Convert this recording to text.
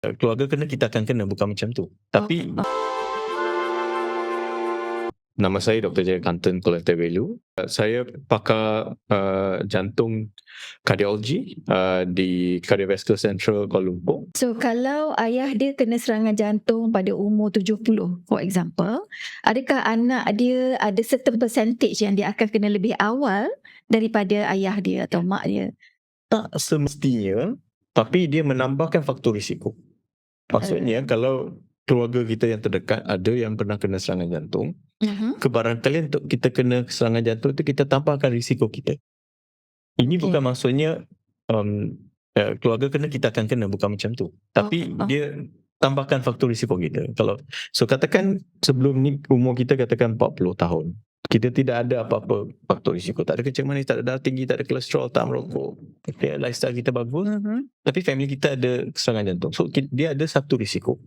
Keluarga kena, kita akan kena, bukan macam tu. Tapi nama saya Dr. Jaya Kantan Collective Value. Saya pakar jantung kardiologi di Cardiovascular Central Kuala Lumpur. So kalau ayah dia kena serangan jantung pada umur 70 for example, adakah anak dia ada certain percentage yang dia akan kena lebih awal daripada ayah dia atau mak dia? Tak semestinya, tapi dia menambahkan faktor risiko. Maksudnya kalau keluarga kita yang terdekat ada yang pernah kena serangan jantung, kebarangkalian untuk kita kena serangan jantung itu kita tambahkan risiko kita. Ini bukan maksudnya keluarga kena, kita akan kena, bukan macam tu. Tapi dia tambahkan faktor risiko kita. Kalau katakan sebelum ni umur kita katakan 40 tahun. Kita tidak ada apa-apa faktor risiko. Tak ada kencing manis, tak ada darah tinggi, tak ada kolesterol, tak merokok. Lifestyle kita bagus. Tapi family kita ada serangan jantung. So dia ada satu risiko.